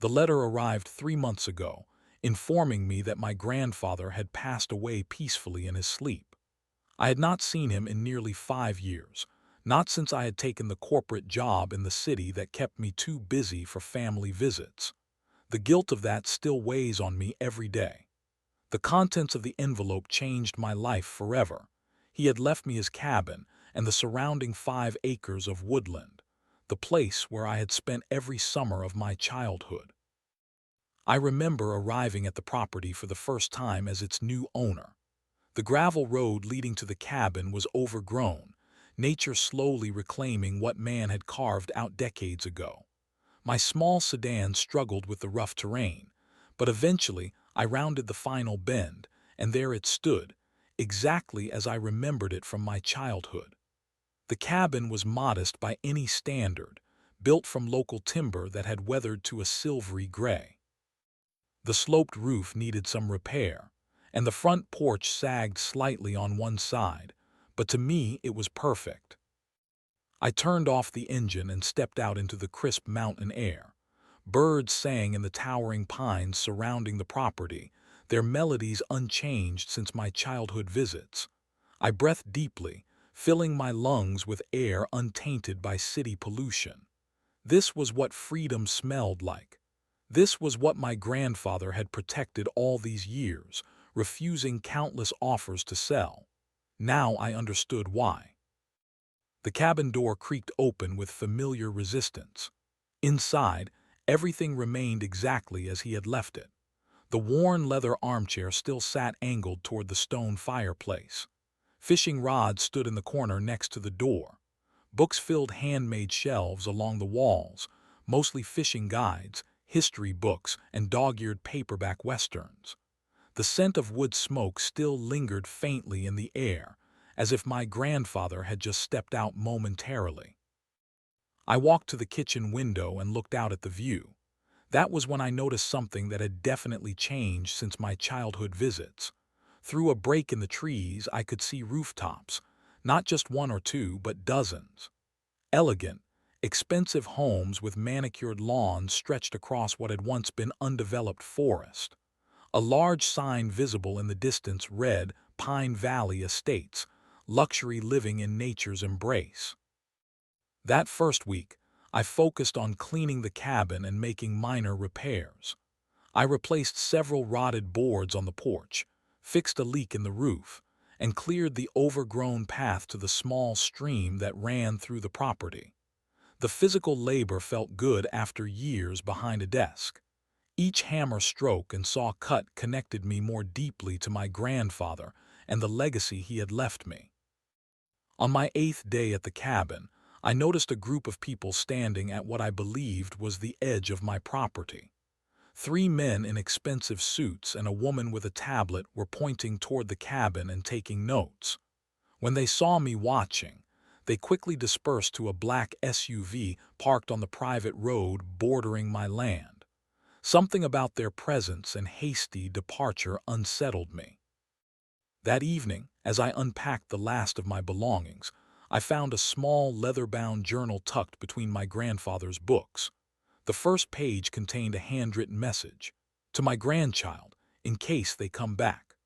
The letter arrived 3 months ago, informing me that my grandfather had passed away peacefully in his sleep. I had not seen him in nearly 5 years, not since I had taken the corporate job in the city that kept me too busy for family visits. The guilt of that still weighs on me every day. The contents of the envelope changed my life forever. He had left me his cabin and the surrounding 5 acres of woodland, the place where I had spent every summer of my childhood. I remember arriving at the property for the first time as its new owner. The gravel road leading to the cabin was overgrown, nature slowly reclaiming what man had carved out decades ago. My small sedan struggled with the rough terrain, but eventually I rounded the final bend, and there it stood, exactly as I remembered it from my childhood. The cabin was modest by any standard, built from local timber that had weathered to a silvery gray. The sloped roof needed some repair, and the front porch sagged slightly on one side, but to me it was perfect. I turned off the engine and stepped out into the crisp mountain air. Birds sang in the towering pines surrounding the property, their melodies unchanged since my childhood visits. I breathed deeply, filling my lungs with air untainted by city pollution. This was what freedom smelled like. This was what my grandfather had protected all these years, refusing countless offers to sell. Now I understood why. The cabin door creaked open with familiar resistance. Inside, everything remained exactly as he had left it. The worn leather armchair still sat angled toward the stone fireplace. Fishing rods stood in the corner next to the door. Books filled handmade shelves along the walls, mostly fishing guides, history books, and dog-eared paperback westerns. The scent of wood smoke still lingered faintly in the air, as if my grandfather had just stepped out momentarily. I walked to the kitchen window and looked out at the view. That was when I noticed something that had definitely changed since my childhood visits. Through a break in the trees, I could see rooftops, not just one or two, but dozens. Elegant, expensive homes with manicured lawns stretched across what had once been undeveloped forest. A large sign visible in the distance read Pine Valley Estates, luxury living in nature's embrace. That first week, I focused on cleaning the cabin and making minor repairs. I replaced several rotted boards on the porch, fixed a leak in the roof, and cleared the overgrown path to the small stream that ran through the property. The physical labor felt good after years behind a desk. Each hammer stroke and saw cut connected me more deeply to my grandfather and the legacy he had left me. On my 8th day at the cabin, I noticed a group of people standing at what I believed was the edge of my property. 3 men in expensive suits and a woman with a tablet were pointing toward the cabin and taking notes. When they saw me watching, they quickly dispersed to a black SUV parked on the private road bordering my land. Something about their presence and hasty departure unsettled me. That evening, as I unpacked the last of my belongings, I found a small leather-bound journal tucked between my grandfather's books. The first page contained a handwritten message, "To my grandchild, in case they come back."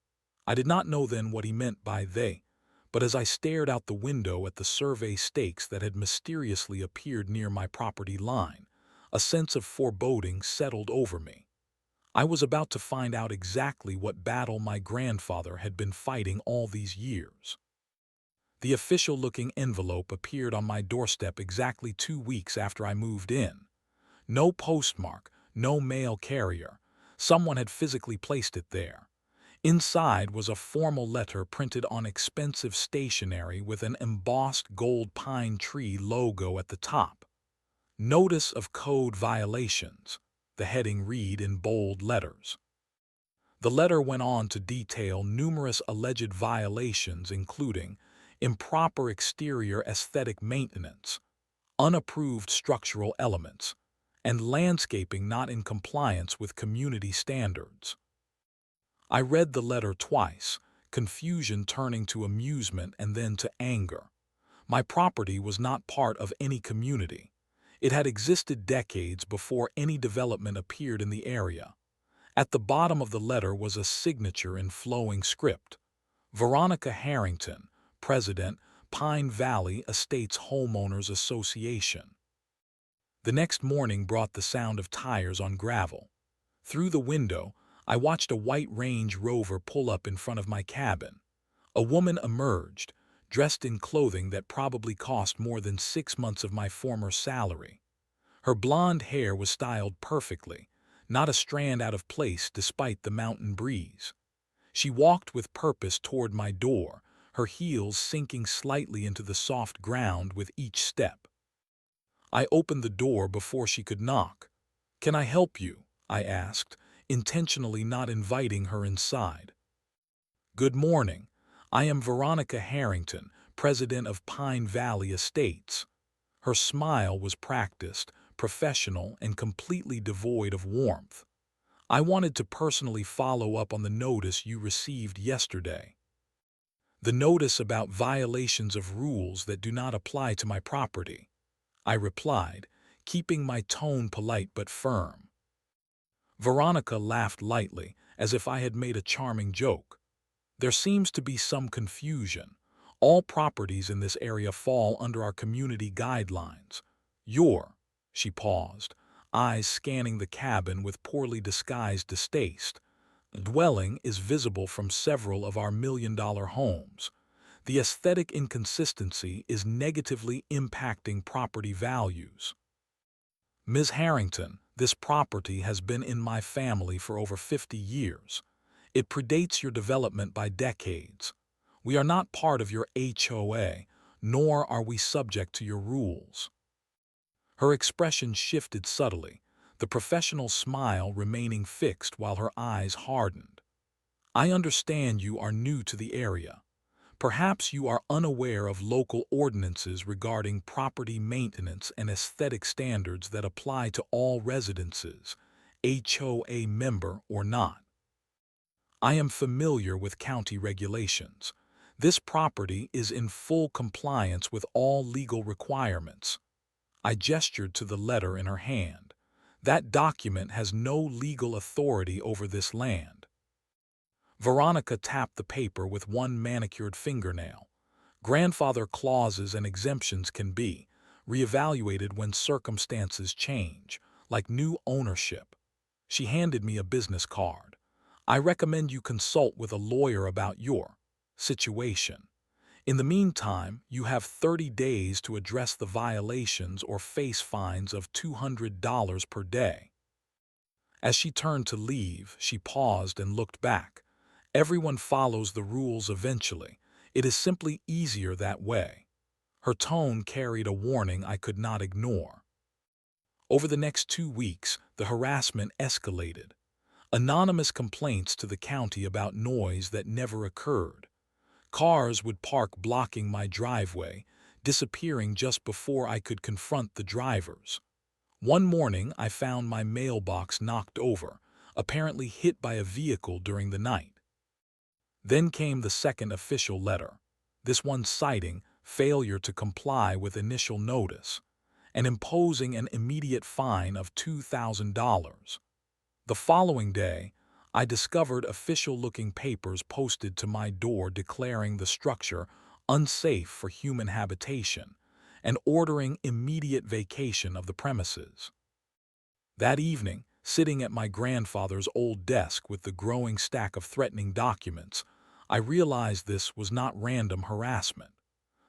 I did not know then what he meant by they, but as I stared out the window at the survey stakes that had mysteriously appeared near my property line, a sense of foreboding settled over me. I was about to find out exactly what battle my grandfather had been fighting all these years. The official-looking envelope appeared on my doorstep exactly 2 weeks after I moved in. No postmark, no mail carrier. Someone had physically placed it there. Inside was a formal letter printed on expensive stationery with an embossed gold pine tree logo at the top. Notice of code violations. The heading read in bold letters. The letter went on to detail numerous alleged violations including improper exterior aesthetic maintenance, unapproved structural elements, and landscaping not in compliance with community standards. I read the letter twice, confusion turning to amusement and then to anger. My property was not part of any community. It had existed decades before any development appeared in the area. At the bottom of the letter was a signature in flowing script. Veronica Harrington, President, Pine Valley Estates Homeowners Association. The next morning brought the sound of tires on gravel. Through the window, I watched a white Range Rover pull up in front of my cabin. A woman emerged, dressed in clothing that probably cost more than 6 months of my former salary. Her blonde hair was styled perfectly, not a strand out of place despite the mountain breeze. She walked with purpose toward my door, her heels sinking slightly into the soft ground with each step. I opened the door before she could knock. "Can I help you?" I asked, intentionally not inviting her inside. "Good morning. I am Veronica Harrington, president of Pine Valley Estates." Her smile was practiced, professional, and completely devoid of warmth. "I wanted to personally follow up on the notice you received yesterday. The notice about violations of rules that do not apply to my property," I replied, keeping my tone polite but firm. Veronica laughed lightly, as if I had made a charming joke. "There seems to be some confusion. All properties in this area fall under our community guidelines. Your," she paused, eyes scanning the cabin with poorly disguised distaste, "dwelling is visible from several of our million-dollar homes. The aesthetic inconsistency is negatively impacting property values." "Ms. Harrington, this property has been in my family for over 50 years. It predates your development by decades. We are not part of your HOA, nor are we subject to your rules." Her expression shifted subtly, the professional smile remaining fixed while her eyes hardened. "I understand you are new to the area. Perhaps you are unaware of local ordinances regarding property maintenance and aesthetic standards that apply to all residences, HOA member or not. I am familiar with county regulations. This property is in full compliance with all legal requirements." I gestured to the letter in her hand. "That document has no legal authority over this land." Veronica tapped the paper with one manicured fingernail. "Grandfather clauses and exemptions can be reevaluated when circumstances change, like new ownership." She handed me a business card. "I recommend you consult with a lawyer about your situation. In the meantime, you have 30 days to address the violations or face fines of $200 per day." As she turned to leave, she paused and looked back. "Everyone follows the rules eventually. It is simply easier that way." Her tone carried a warning I could not ignore. Over the next 2 weeks, the harassment escalated. Anonymous complaints to the county about noise that never occurred. Cars would park blocking my driveway, disappearing just before I could confront the drivers. One morning, I found my mailbox knocked over, apparently hit by a vehicle during the night. Then came the second official letter, this one citing failure to comply with initial notice and imposing an immediate fine of $2,000. The following day, I discovered official-looking papers posted to my door declaring the structure unsafe for human habitation and ordering immediate vacation of the premises. That evening, sitting at my grandfather's old desk with the growing stack of threatening documents, I realized this was not random harassment.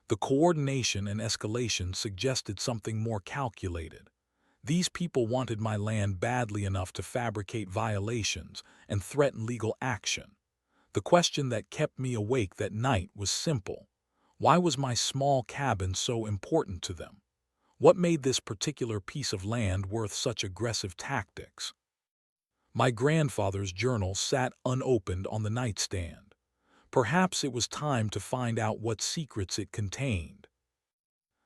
The coordination and escalation suggested something more calculated. These people wanted my land badly enough to fabricate violations and threaten legal action. The question that kept me awake that night was simple. Why was my small cabin so important to them? What made this particular piece of land worth such aggressive tactics? My grandfather's journal sat unopened on the nightstand. Perhaps it was time to find out what secrets it contained.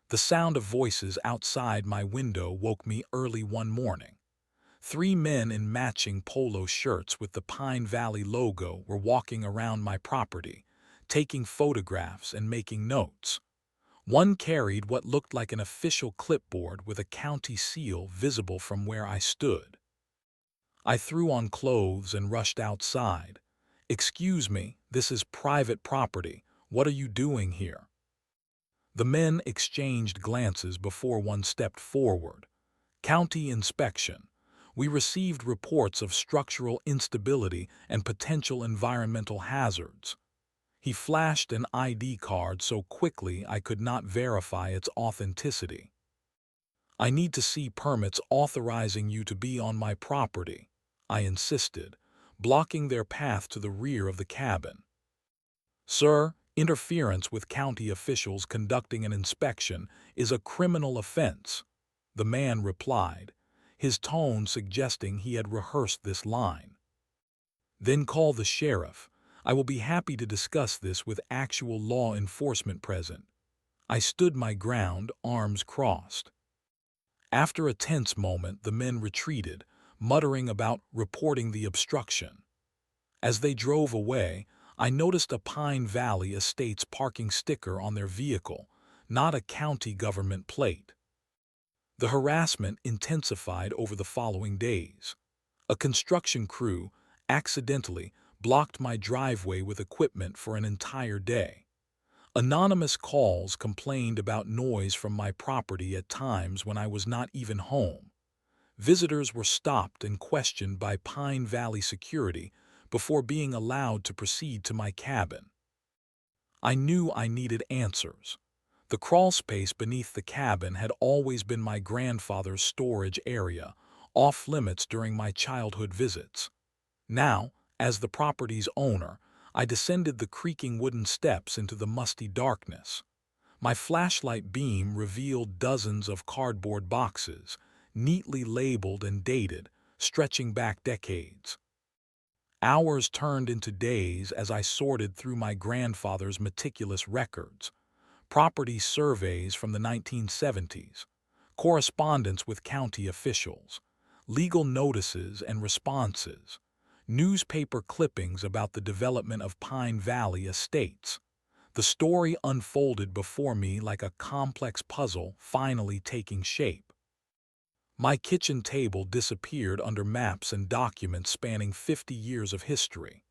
The sound of voices outside my window woke me early one morning. 3 men in matching polo shirts with the Pine Valley logo were walking around my property, taking photographs and making notes. One carried what looked like an official clipboard with a county seal visible from where I stood. I threw on clothes and rushed outside. "Excuse me, this is private property. What are you doing here?" The men exchanged glances before one stepped forward. "County inspection. We received reports of structural instability and potential environmental hazards." He flashed an ID card so quickly I could not verify its authenticity. "I need to see permits authorizing you to be on my property," I insisted, blocking their path to the rear of the cabin. "Sir, interference with county officials conducting an inspection is a criminal offense," the man replied, his tone suggesting he had rehearsed this line. "Then call the sheriff. I will be happy to discuss this with actual law enforcement present." I stood my ground, arms crossed. After a tense moment, the men retreated, muttering about reporting the obstruction. As they drove away, I noticed a Pine Valley Estates parking sticker on their vehicle, not a county government plate. The harassment intensified over the following days. A construction crew accidentally blocked my driveway with equipment for an entire day. Anonymous calls complained about noise from my property at times when I was not even home. Visitors were stopped and questioned by Pine Valley security before being allowed to proceed to my cabin. I knew I needed answers. The crawlspace beneath the cabin had always been my grandfather's storage area, off limits during my childhood visits. Now, as the property's owner, I descended the creaking wooden steps into the musty darkness. My flashlight beam revealed dozens of cardboard boxes, neatly labeled and dated, stretching back decades. Hours turned into days as I sorted through my grandfather's meticulous records: property surveys from the 1970s, correspondence with county officials, legal notices and responses, newspaper clippings about the development of Pine Valley Estates. The story unfolded before me like a complex puzzle finally taking shape. My kitchen table disappeared under maps and documents spanning 50 years of history.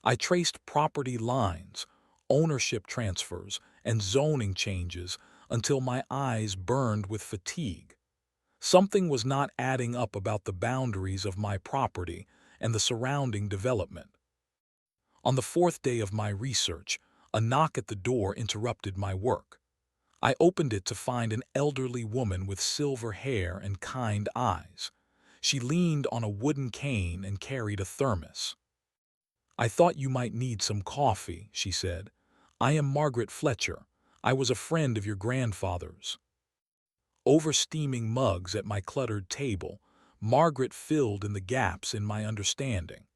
I traced property lines, ownership transfers, and zoning changes until my eyes burned with fatigue. Something was not adding up about the boundaries of my property and the surrounding development. On the fourth day of my research, a knock at the door interrupted my work. I opened it to find an elderly woman with silver hair and kind eyes. She leaned on a wooden cane and carried a thermos. "I thought you might need some coffee," she said. "I am Margaret Fletcher. I was a friend of your grandfather's." Over steaming mugs at my cluttered table, Margaret filled in the gaps in my understanding.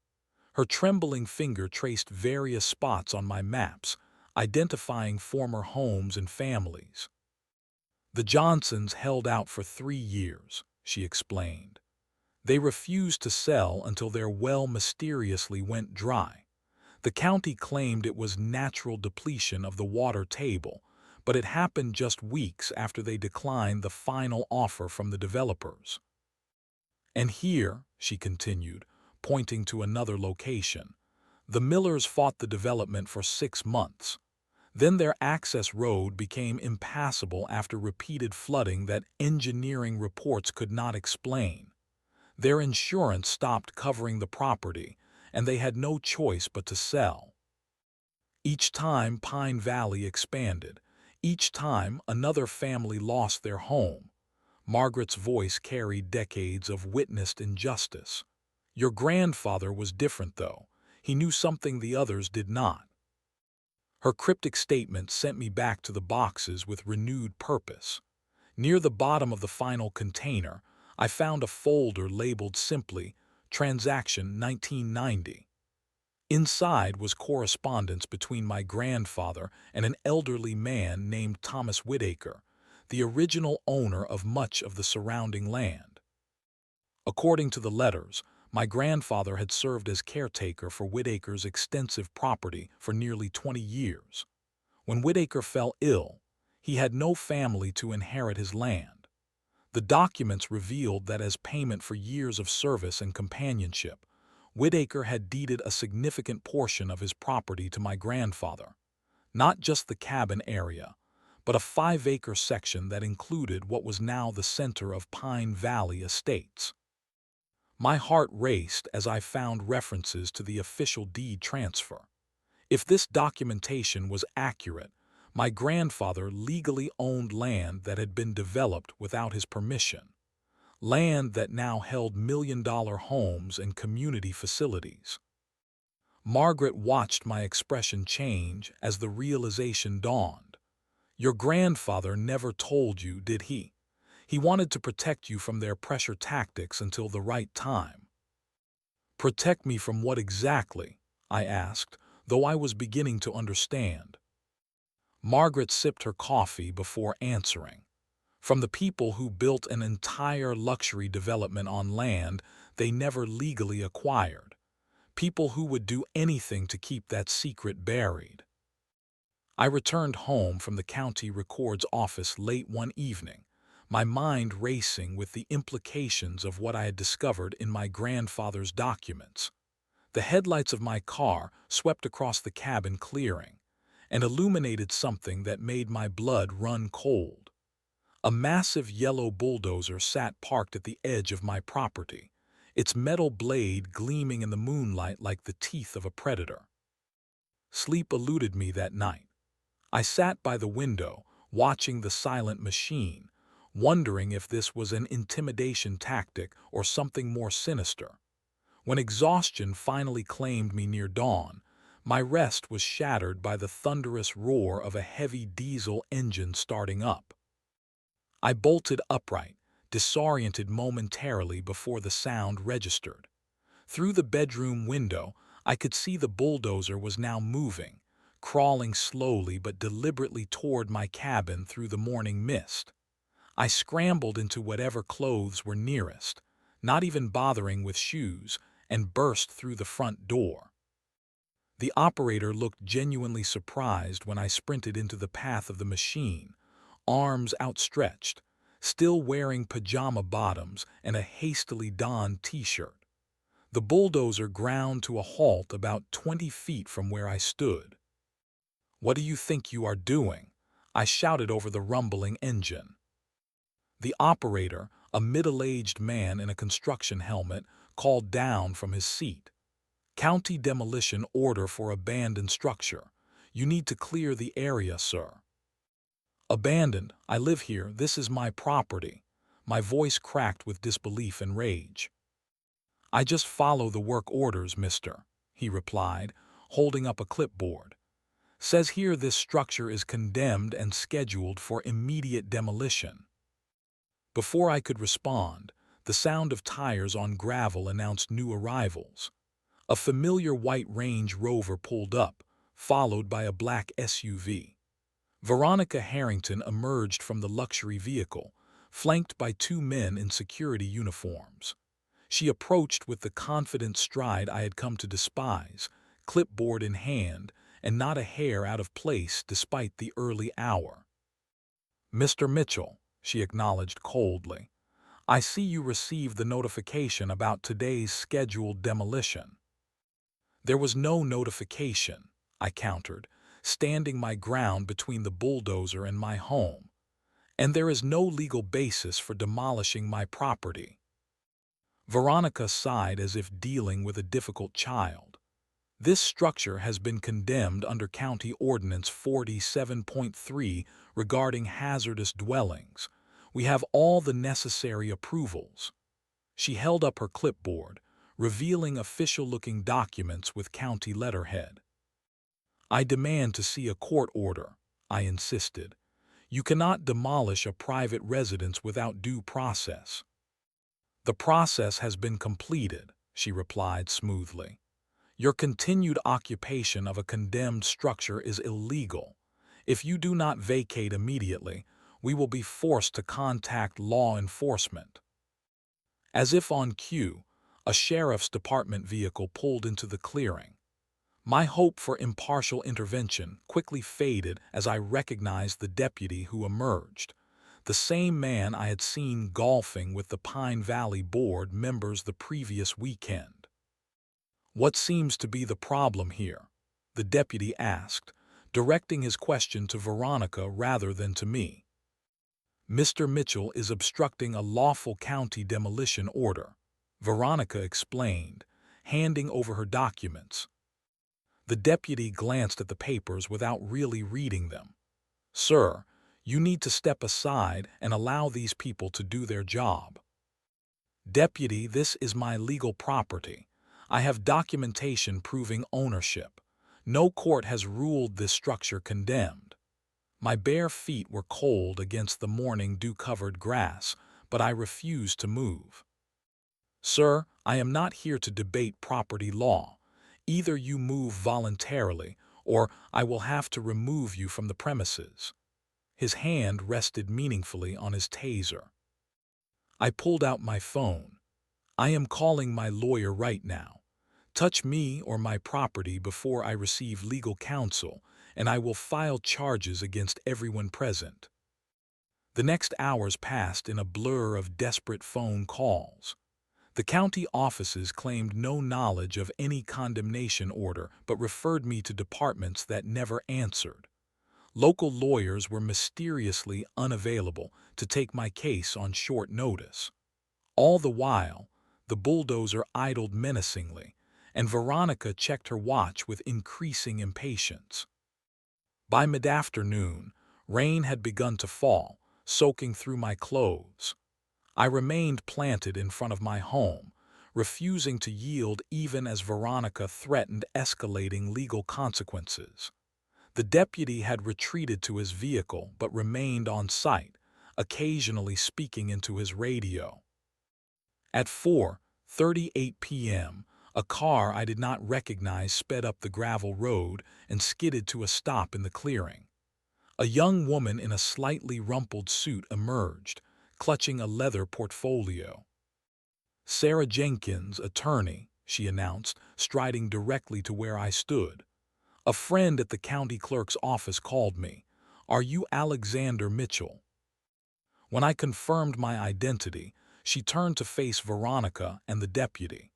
Her trembling finger traced various spots on my maps, identifying former homes and families. "The Johnsons held out for 3 years," she explained. "They refused to sell until their well mysteriously went dry. The county claimed it was natural depletion of the water table, but it happened just weeks after they declined the final offer from the developers. And here," she continued, pointing to another location, "the Millers fought the development for 6 months. Then their access road became impassable after repeated flooding that engineering reports could not explain. Their insurance stopped covering the property, and they had no choice but to sell. Each time Pine Valley expanded, each time another family lost their home." Margaret's voice carried decades of witnessed injustice. "Your grandfather was different, though. He knew something the others did not." Her cryptic statement sent me back to the boxes with renewed purpose. Near the bottom of the final container, I found a folder labeled simply Transaction 1990. Inside was correspondence between my grandfather and an elderly man named Thomas Whitaker, the original owner of much of the surrounding land. According to the letters, my grandfather had served as caretaker for Whitaker's extensive property for nearly 20 years. When Whitaker fell ill, He had no family to inherit his land. The documents revealed that as payment for years of service and companionship, Whitaker had deeded a significant portion of his property to my grandfather, not just the cabin area, but a 5-acre section that included what was now the center of Pine Valley Estates. My heart raced as I found references to the official deed transfer. If this documentation was accurate, my grandfather legally owned land that had been developed without his permission, land that now held million-dollar homes and community facilities. Margaret watched my expression change as the realization dawned. Your grandfather never told you, did he? He wanted to protect you from their pressure tactics until the right time. Protect me from what exactly? I asked, though I was beginning to understand. Margaret sipped her coffee before answering. From the people who built an entire luxury development on land they never legally acquired. People who would do anything to keep that secret buried. I returned home from the county record's office late one evening, my mind racing with the implications of what I had discovered in my grandfather's documents. The headlights of my car swept across the cabin clearing and illuminated something that made my blood run cold. A massive yellow bulldozer sat parked at the edge of my property, its metal blade gleaming in the moonlight like the teeth of a predator. Sleep eluded me that night. I sat by the window, watching the silent machine, wondering if this was an intimidation tactic or something more sinister. When exhaustion finally claimed me near dawn, my rest was shattered by the thunderous roar of a heavy diesel engine starting up. I bolted upright, disoriented momentarily before the sound registered. Through the bedroom window, I could see the bulldozer was now moving, crawling slowly but deliberately toward my cabin through the morning mist. I scrambled into whatever clothes were nearest, not even bothering with shoes, and burst through the front door. The operator looked genuinely surprised when I sprinted into the path of the machine, arms outstretched, still wearing pajama bottoms and a hastily donned t-shirt. The bulldozer ground to a halt about 20 feet from where I stood. "What do you think you are doing?" I shouted over the rumbling engine. The operator, a middle-aged man in a construction helmet, called down from his seat. "County demolition order for abandoned structure. You need to clear the area, sir." "Abandoned? I live here. This is my property." My voice cracked with disbelief and rage. "I just follow the work orders, mister," he replied, holding up a clipboard. "Says here this structure is condemned and scheduled for immediate demolition." Before I could respond, the sound of tires on gravel announced new arrivals. A familiar white Range Rover pulled up, followed by a black SUV. Veronica Harrington emerged from the luxury vehicle, flanked by 2 men in security uniforms. She approached with the confident stride I had come to despise, clipboard in hand, and not a hair out of place despite the early hour. "Mr. Mitchell," she acknowledged coldly, "I see you received the notification about today's scheduled demolition." "There was no notification," I countered, standing my ground between the bulldozer and my home. "And there is no legal basis for demolishing my property." Veronica sighed as if dealing with a difficult child. "This structure has been condemned under County Ordinance 47.3 regarding hazardous dwellings. We have all the necessary approvals." She held up her clipboard, revealing official-looking documents with county letterhead. "I demand to see a court order," I insisted. "You cannot demolish a private residence without due process." "The process has been completed," she replied smoothly. "Your continued occupation of a condemned structure is illegal. If you do not vacate immediately, we will be forced to contact law enforcement." As if on cue, a sheriff's department vehicle pulled into the clearing. My hope for impartial intervention quickly faded as I recognized the deputy who emerged, the same man I had seen golfing with the Pine Valley Board members the previous weekend. "What seems to be the problem here?" the deputy asked, directing his question to Veronica rather than to me. "Mr. Mitchell is obstructing a lawful county demolition order," Veronica explained, handing over her documents. The deputy glanced at the papers without really reading them. "Sir, you need to step aside and allow these people to do their job." "Deputy, this is my legal property. I have documentation proving ownership. No court has ruled this structure condemned." My bare feet were cold against the morning dew-covered grass, but I refused to move. "Sir, I am not here to debate property law. Either you move voluntarily, or I will have to remove you from the premises." His hand rested meaningfully on his taser. I pulled out my phone. "I am calling my lawyer right now. Touch me or my property before I receive legal counsel, and I will file charges against everyone present." The next hours passed in a blur of desperate phone calls. The county offices claimed no knowledge of any condemnation order but referred me to departments that never answered. Local lawyers were mysteriously unavailable to take my case on short notice. All the while, the bulldozer idled menacingly, and Veronica checked her watch with increasing impatience. By mid-afternoon, rain had begun to fall, soaking through my clothes. I remained planted in front of my home, refusing to yield even as Veronica threatened escalating legal consequences. The deputy had retreated to his vehicle but remained on site, occasionally speaking into his radio. At 4:38 p.m., a car I did not recognize sped up the gravel road and skidded to a stop in the clearing. A young woman in a slightly rumpled suit emerged, clutching a leather portfolio. "Sarah Jenkins, attorney," she announced, striding directly to where I stood. "A friend at the county clerk's office called me. Are you Alexander Mitchell?" When I confirmed my identity, she turned to face Veronica and the deputy.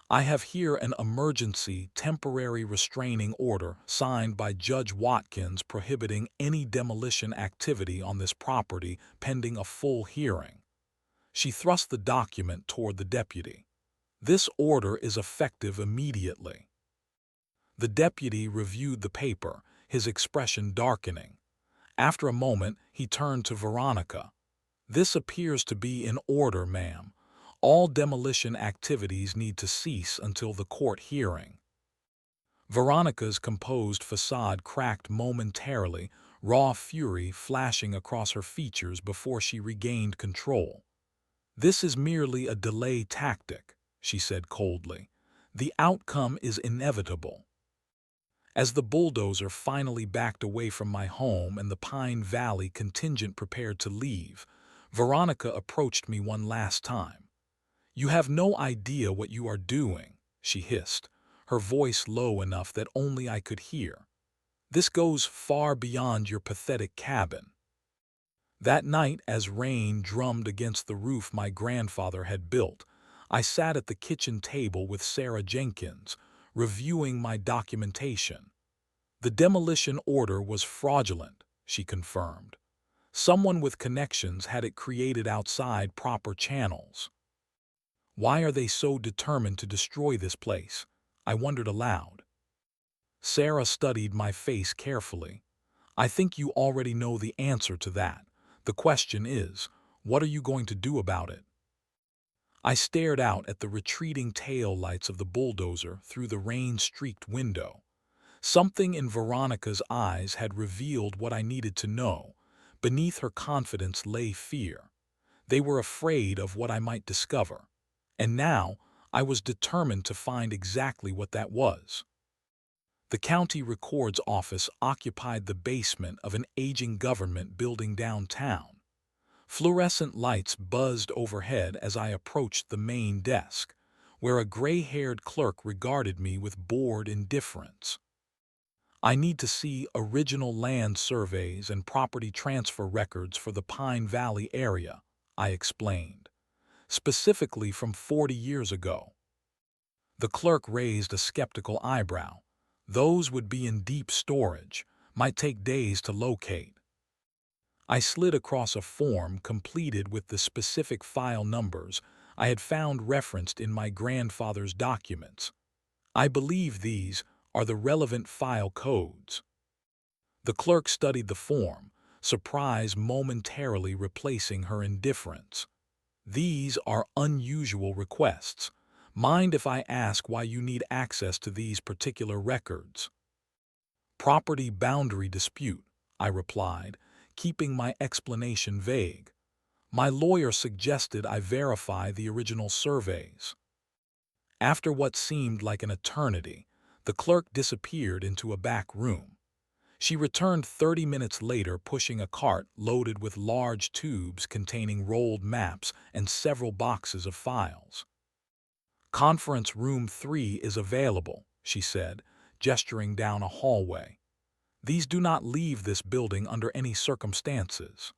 "I have here an emergency temporary restraining order signed by Judge Watkins prohibiting any demolition activity on this property pending a full hearing." She thrust the document toward the deputy. "This order is effective immediately." The deputy reviewed the paper, his expression darkening. After a moment, he turned to Veronica. "This appears to be in order, ma'am. All demolition activities need to cease until the court hearing." Veronica's composed facade cracked momentarily, raw fury flashing across her features before she regained control. "This is merely a delay tactic," she said coldly. "The outcome is inevitable." As the bulldozer finally backed away from my home and the Pine Valley contingent prepared to leave, Veronica approached me one last time. "You have no idea what you are doing," she hissed, her voice low enough that only I could hear. "This goes far beyond your pathetic cabin." That night, as rain drummed against the roof my grandfather had built, I sat at the kitchen table with Sarah Jenkins, reviewing my documentation. "The demolition order was fraudulent," she confirmed. "Someone with connections had it created outside proper channels." "Why are they so determined to destroy this place?" I wondered aloud. Sarah studied my face carefully. "I think you already know the answer to that. The question is, what are you going to do about it?" I stared out at the retreating tail lights of the bulldozer through the rain-streaked window. Something in Veronica's eyes had revealed what I needed to know. Beneath her confidence lay fear. They were afraid of what I might discover. And now, I was determined to find exactly what that was. The county records office occupied the basement of an aging government building downtown. Fluorescent lights buzzed overhead as I approached the main desk. where a gray-haired clerk regarded me with bored indifference. I need to see original land surveys and property transfer records for the Pine Valley area, I explained, specifically from 40 years ago. The clerk raised a skeptical eyebrow. Those would be in deep storage, might take days to locate. I slid across a form completed with the specific file numbers I had found referenced in my grandfather's documents. I believe these are the relevant file codes. The clerk studied the form, surprise momentarily replacing her indifference. These are unusual requests. Mind if I ask why you need access to these particular records? Property boundary dispute, I replied, keeping my explanation vague. My lawyer suggested I verify the original surveys. After what seemed like an eternity, the clerk disappeared into a back room. She returned 30 minutes later pushing a cart loaded with large tubes containing rolled maps and several boxes of files. "Conference room 3 is available," she said, gesturing down a hallway. "These do not leave this building under any circumstances."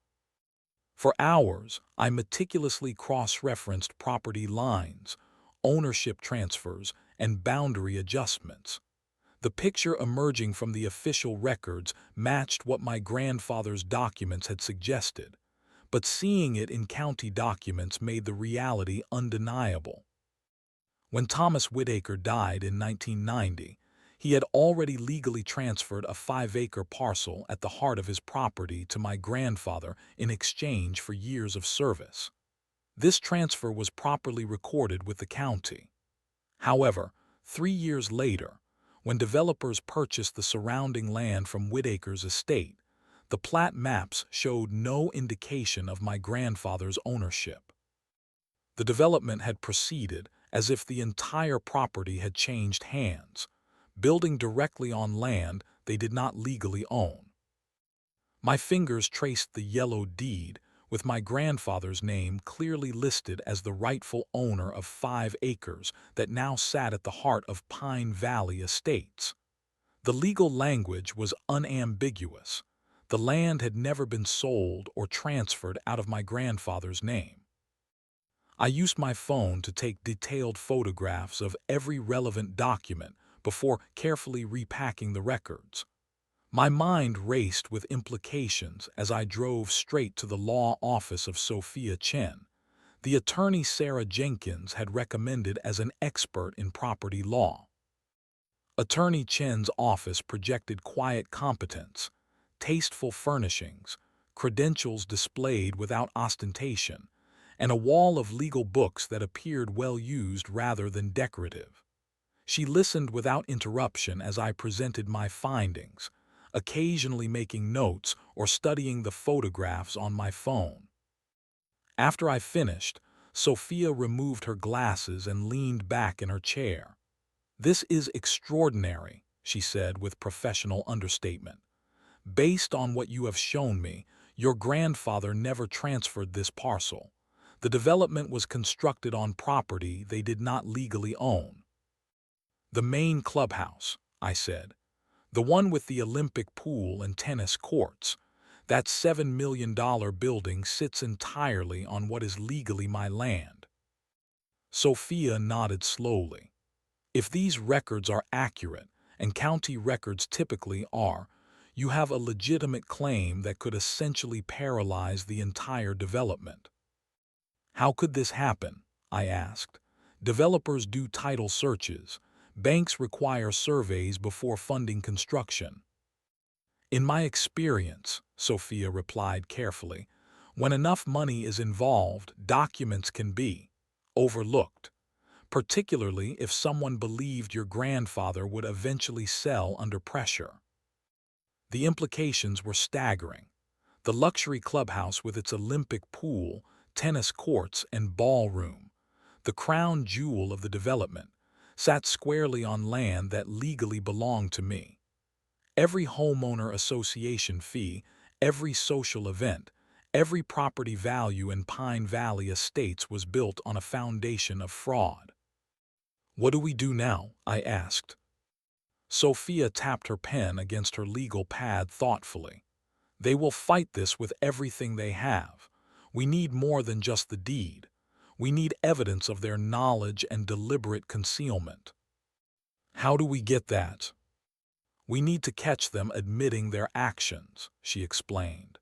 For hours, I meticulously cross-referenced property lines, ownership transfers, and boundary adjustments. The picture emerging from the official records matched what my grandfather's documents had suggested, but seeing it in county documents made the reality undeniable. When Thomas Whitaker died in 1990, he had already legally transferred a 5-acre parcel at the heart of his property to my grandfather in exchange for years of service. This transfer was properly recorded with the county. However, 3 years later, when developers purchased the surrounding land from Whitaker's estate, the plat maps showed no indication of my grandfather's ownership. The development had proceeded as if the entire property had changed hands, building directly on land they did not legally own. My fingers traced the yellow deed, with my grandfather's name clearly listed as the rightful owner of 5 acres that now sat at the heart of Pine Valley Estates. The legal language was unambiguous. The land had never been sold or transferred out of my grandfather's name. I used my phone to take detailed photographs of every relevant document before carefully repacking the records. My mind raced with implications as I drove straight to the law office of Sophia Chen, the attorney Sarah Jenkins had recommended as an expert in property law. Attorney Chen's office projected quiet competence, tasteful furnishings, credentials displayed without ostentation, and a wall of legal books that appeared well used rather than decorative. She listened without interruption as I presented my findings, occasionally making notes or studying the photographs on my phone. After I finished, Sophia removed her glasses and leaned back in her chair. "This is extraordinary," she said with professional understatement. "Based on what you have shown me, your grandfather never transferred this parcel. The development was constructed on property they did not legally own." "The main clubhouse," I said. "The one with the Olympic pool and tennis courts. That $7 million building sits entirely on what is legally my land." Sophia nodded slowly. "If these records are accurate, and county records typically are, you have a legitimate claim that could essentially paralyze the entire development." "How could this happen?" I asked. "Developers do title searches. Banks require surveys before funding construction." "In my experience," Sophia replied carefully, "when enough money is involved, documents can be overlooked, particularly if someone believed your grandfather would eventually sell under pressure." The implications were staggering. The luxury clubhouse with its Olympic pool, tennis courts, and ballroom, the crown jewel of the development, sat squarely on land that legally belonged to me. Every homeowner association fee, every social event, every property value in Pine Valley Estates was built on a foundation of fraud. "What do we do now?" I asked. Sophia tapped her pen against her legal pad thoughtfully. "They will fight this with everything they have. We need more than just the deed. We need evidence of their knowledge and deliberate concealment." "How do we get that?" "We need to catch them admitting their actions," she explained.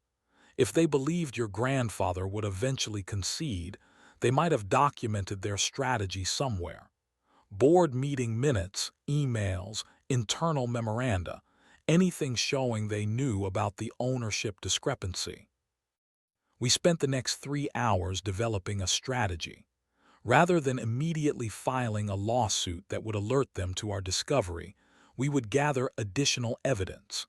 "If they believed your grandfather would eventually concede, they might have documented their strategy somewhere. Board meeting minutes, emails, internal memoranda, anything showing they knew about the ownership discrepancy." We spent the next 3 hours developing a strategy. Rather than immediately filing a lawsuit that would alert them to our discovery, we would gather additional evidence.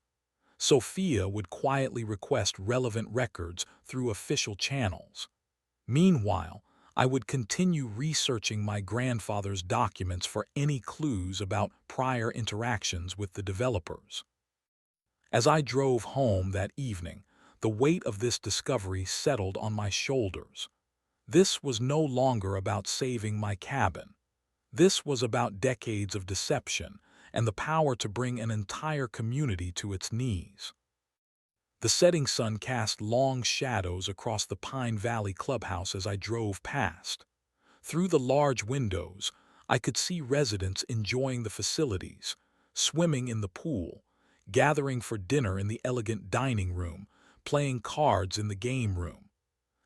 Sophia would quietly request relevant records through official channels. Meanwhile, I would continue researching my grandfather's documents for any clues about prior interactions with the developers. As I drove home that evening, the weight of this discovery settled on my shoulders. This was no longer about saving my cabin. This was about decades of deception and the power to bring an entire community to its knees. The setting sun cast long shadows across the Pine Valley Clubhouse as I drove past. Through the large windows, I could see residents enjoying the facilities, swimming in the pool, gathering for dinner in the elegant dining room, playing cards in the game room.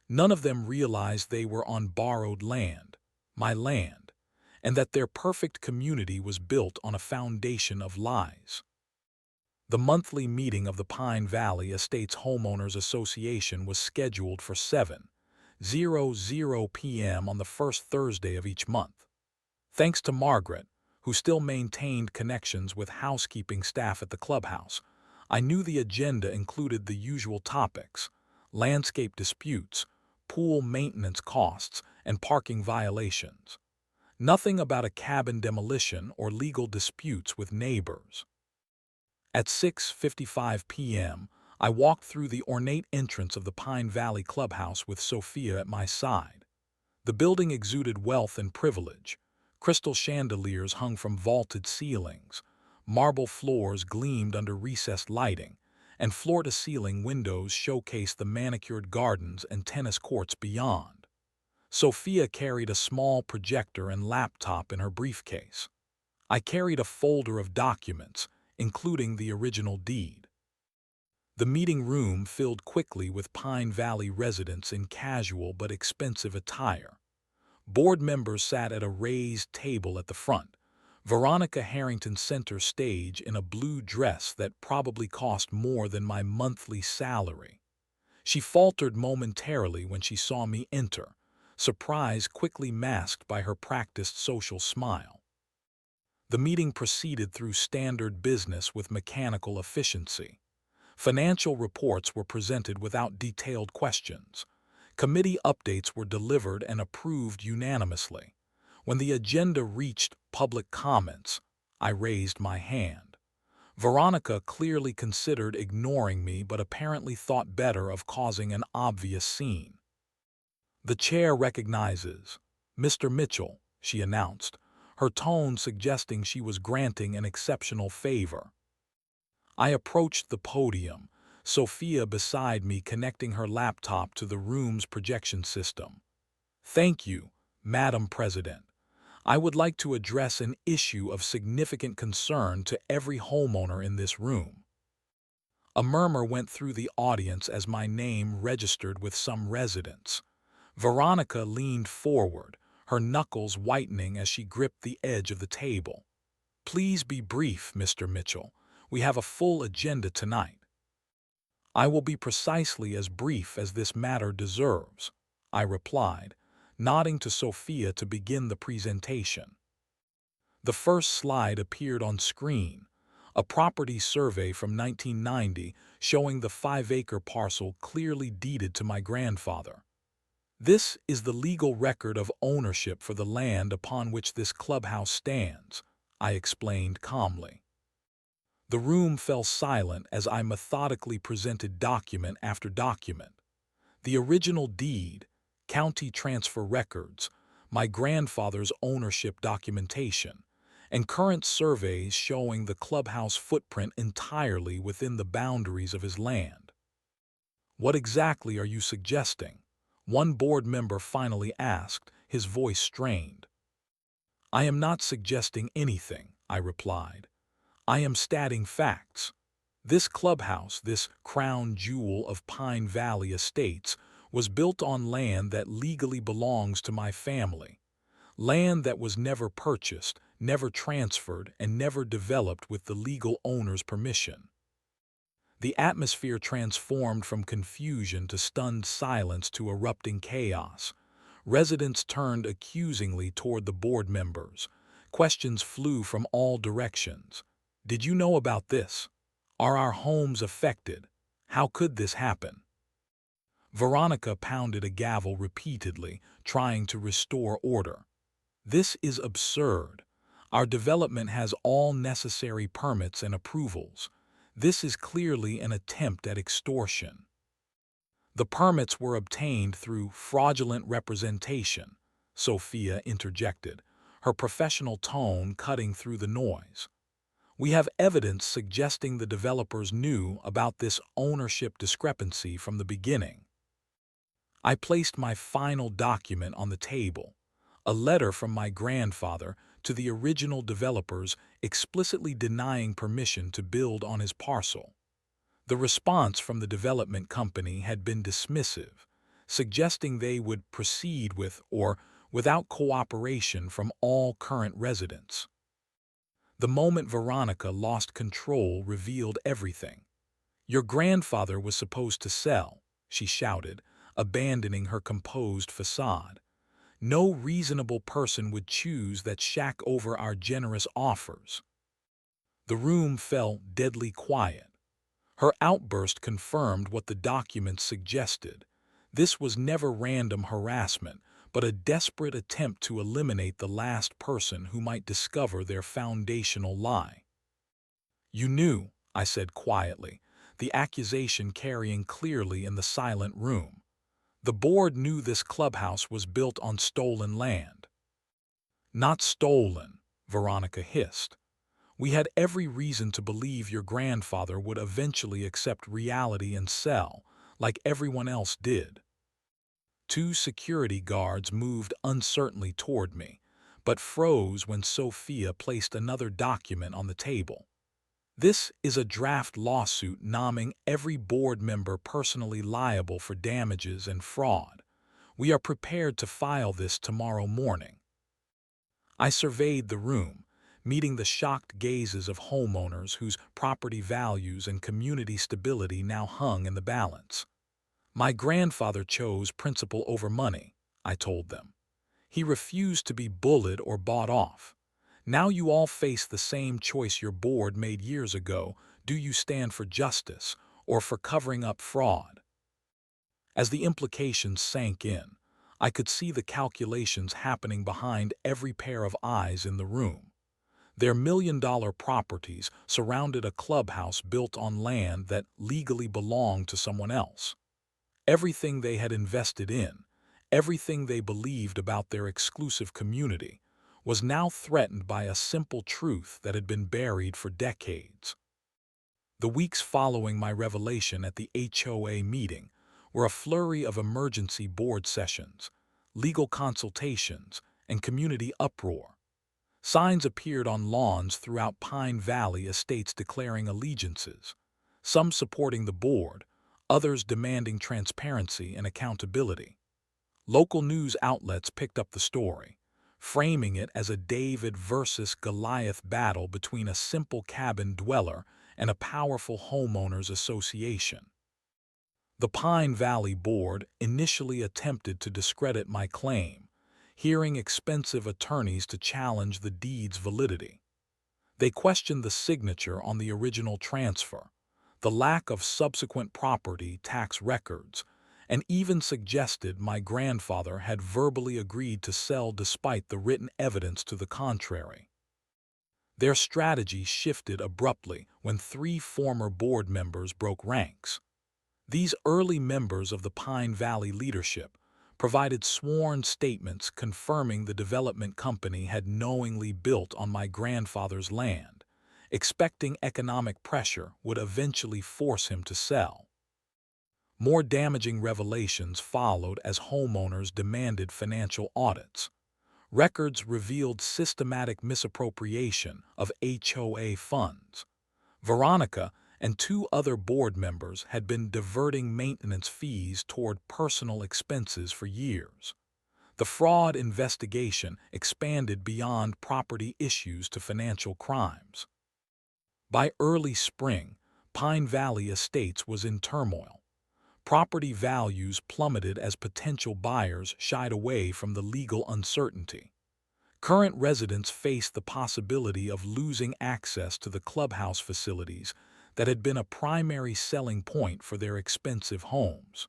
None of them realized they were on borrowed land, my land, and that their perfect community was built on a foundation of lies. The monthly meeting of the Pine Valley Estates Homeowners Association was scheduled for 7:00 p.m. on the first Thursday of each month. Thanks to Margaret, who still maintained connections with housekeeping staff at the clubhouse, I knew the agenda included the usual topics: landscape disputes, pool maintenance costs, and parking violations. Nothing about a cabin demolition or legal disputes with neighbors. At 6:55 p.m., I walked through the ornate entrance of the Pine Valley Clubhouse with Sophia at my side. The building exuded wealth and privilege. Crystal chandeliers hung from vaulted ceilings, marble floors gleamed under recessed lighting, and floor-to-ceiling windows showcased the manicured gardens and tennis courts beyond. Sophia carried a small projector and laptop in her briefcase. I carried a folder of documents, including the original deed. The meeting room filled quickly with Pine Valley residents in casual but expensive attire. Board members sat at a raised table at the front. Veronica Harrington center stage in a blue dress that probably cost more than my monthly salary. She faltered momentarily when she saw me enter, surprise quickly masked by her practiced social smile. The meeting proceeded through standard business with mechanical efficiency. Financial reports were presented without detailed questions. Committee updates were delivered and approved unanimously. When the agenda reached public comments, I raised my hand. Veronica clearly considered ignoring me but apparently thought better of causing an obvious scene. "The chair recognizes Mr. Mitchell," she announced, her tone suggesting she was granting an exceptional favor. I approached the podium, Sophia beside me connecting her laptop to the room's projection system. "Thank you, Madam President. I would like to address an issue of significant concern to every homeowner in this room." A murmur went through the audience as my name registered with some residents. Veronica leaned forward, her knuckles whitening as she gripped the edge of the table. "Please be brief, Mr. Mitchell. We have a full agenda tonight." "I will be precisely as brief as this matter deserves," I replied, nodding to Sophia to begin the presentation. The first slide appeared on screen, a property survey from 1990 showing the 5-acre parcel clearly deeded to my grandfather. "This is the legal record of ownership for the land upon which this clubhouse stands," I explained calmly. The room fell silent as I methodically presented document after document. The original deed, county transfer records, my grandfather's ownership documentation, and current surveys showing the clubhouse footprint entirely within the boundaries of his land. "What exactly are you suggesting?" one board member finally asked, his voice strained. "I am not suggesting anything," I replied. "I am stating facts. This clubhouse, this crown jewel of Pine Valley Estates, was built on land that legally belongs to my family. Land that was never purchased, never transferred, and never developed with the legal owner's permission." The atmosphere transformed from confusion to stunned silence to erupting chaos. Residents turned accusingly toward the board members. Questions flew from all directions. "Did you know about this? Are our homes affected? How could this happen?" Veronica pounded a gavel repeatedly, trying to restore order. "This is absurd. Our development has all necessary permits and approvals. This is clearly an attempt at extortion." "The permits were obtained through fraudulent representation," Sophia interjected, her professional tone cutting through the noise. "We have evidence suggesting the developers knew about this ownership discrepancy from the beginning." I placed my final document on the table, a letter from my grandfather to the original developers explicitly denying permission to build on his parcel. The response from the development company had been dismissive, suggesting they would proceed with or without cooperation from all current residents. The moment Veronica lost control revealed everything. "Your grandfather was supposed to sell," she shouted, abandoning her composed facade. "No reasonable person would choose that shack over our generous offers." The room fell deadly quiet. Her outburst confirmed what the documents suggested. This was never random harassment, but a desperate attempt to eliminate the last person who might discover their foundational lie. "You knew," I said quietly, the accusation carrying clearly in the silent room. "The board knew this clubhouse was built on stolen land." "Not stolen," Veronica hissed. "We had every reason to believe your grandfather would eventually accept reality and sell, like everyone else did." Two security guards moved uncertainly toward me, but froze when Sophia placed another document on the table. "This is a draft lawsuit naming every board member personally liable for damages and fraud. We are prepared to file this tomorrow morning." I surveyed the room, meeting the shocked gazes of homeowners whose property values and community stability now hung in the balance. "My grandfather chose principle over money," I told them. "He refused to be bullied or bought off. Now you all face the same choice your board made years ago. Do you stand for justice or for covering up fraud?" As the implications sank in, I could see the calculations happening behind every pair of eyes in the room. Their million-dollar properties surrounded a clubhouse built on land that legally belonged to someone else. Everything they had invested in, everything they believed about their exclusive community, was now threatened by a simple truth that had been buried for decades. The weeks following my revelation at the HOA meeting were a flurry of emergency board sessions, legal consultations, and community uproar. Signs appeared on lawns throughout Pine Valley Estates declaring allegiances, some supporting the board, others demanding transparency and accountability. Local news outlets picked up the story, framing it as a David versus Goliath battle between a simple cabin dweller and a powerful homeowners association. The Pine Valley Board initially attempted to discredit my claim, hiring expensive attorneys to challenge the deed's validity. They questioned the signature on the original transfer, the lack of subsequent property tax records, and even suggested my grandfather had verbally agreed to sell despite the written evidence to the contrary. Their strategy shifted abruptly when 3 former board members broke ranks. These early members of the Pine Valley leadership, provided sworn statements confirming the development company had knowingly built on my grandfather's land, expecting economic pressure would eventually force him to sell. More damaging revelations followed as homeowners demanded financial audits. Records revealed systematic misappropriation of HOA funds. Veronica and two other board members had been diverting maintenance fees toward personal expenses for years. The fraud investigation expanded beyond property issues to financial crimes. By early spring, Pine Valley Estates was in turmoil. Property values plummeted as potential buyers shied away from the legal uncertainty. Current residents faced the possibility of losing access to the clubhouse facilities that had been a primary selling point for their expensive homes.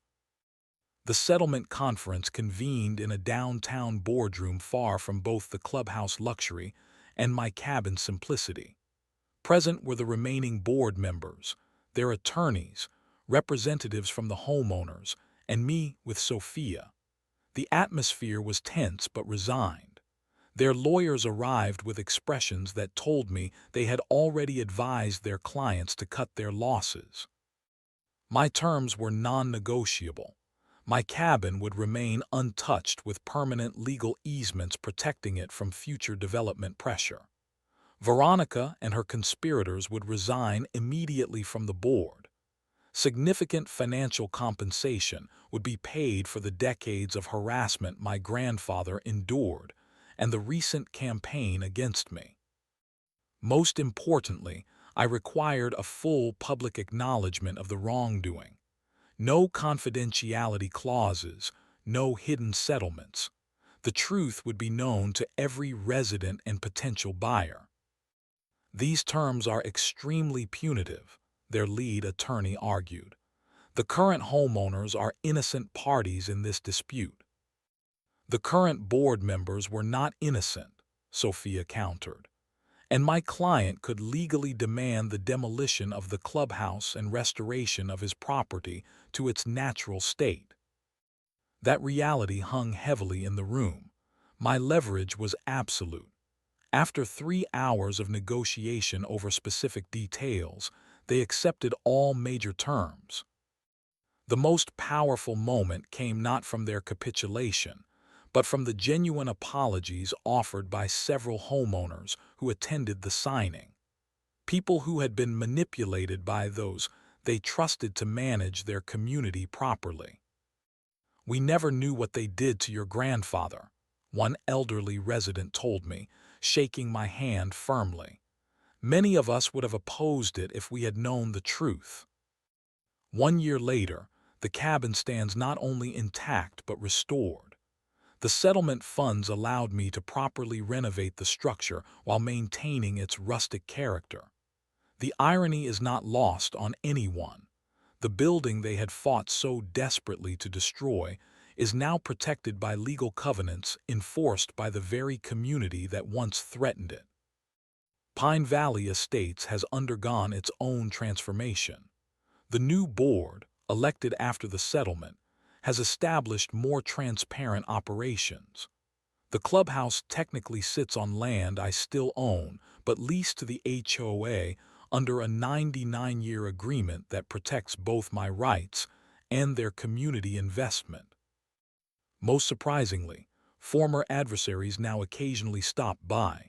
The settlement conference convened in a downtown boardroom far from both the clubhouse luxury and my cabin simplicity. Present were the remaining board members, their attorneys, representatives from the homeowners, and me with Sophia. The atmosphere was tense but resigned. Their lawyers arrived with expressions that told me they had already advised their clients to cut their losses. My terms were non-negotiable. My cabin would remain untouched with permanent legal easements protecting it from future development pressure. Veronica and her conspirators would resign immediately from the board. Significant financial compensation would be paid for the decades of harassment my grandfather endured and the recent campaign against me. Most importantly, I required a full public acknowledgement of the wrongdoing. No confidentiality clauses, no hidden settlements. The truth would be known to every resident and potential buyer. These terms are extremely punitive, their lead attorney argued. The current homeowners are innocent parties in this dispute. The current board members were not innocent, Sophia countered, and my client could legally demand the demolition of the clubhouse and restoration of his property to its natural state. That reality hung heavily in the room. My leverage was absolute. After 3 hours of negotiation over specific details, they accepted all major terms. The most powerful moment came not from their capitulation, but from the genuine apologies offered by several homeowners who attended the signing. People who had been manipulated by those they trusted to manage their community properly. "We never knew what they did to your grandfather," one elderly resident told me, shaking my hand firmly. "Many of us would have opposed it if we had known the truth." 1 year later, the cabin stands not only intact but restored. The settlement funds allowed me to properly renovate the structure while maintaining its rustic character. The irony is not lost on anyone. The building they had fought so desperately to destroy is now protected by legal covenants enforced by the very community that once threatened it. Pine Valley Estates has undergone its own transformation. The new board, elected after the settlement, has established more transparent operations. The clubhouse technically sits on land I still own, but leased to the HOA under a 99-year agreement that protects both my rights and their community investment. Most surprisingly, former adversaries now occasionally stop by.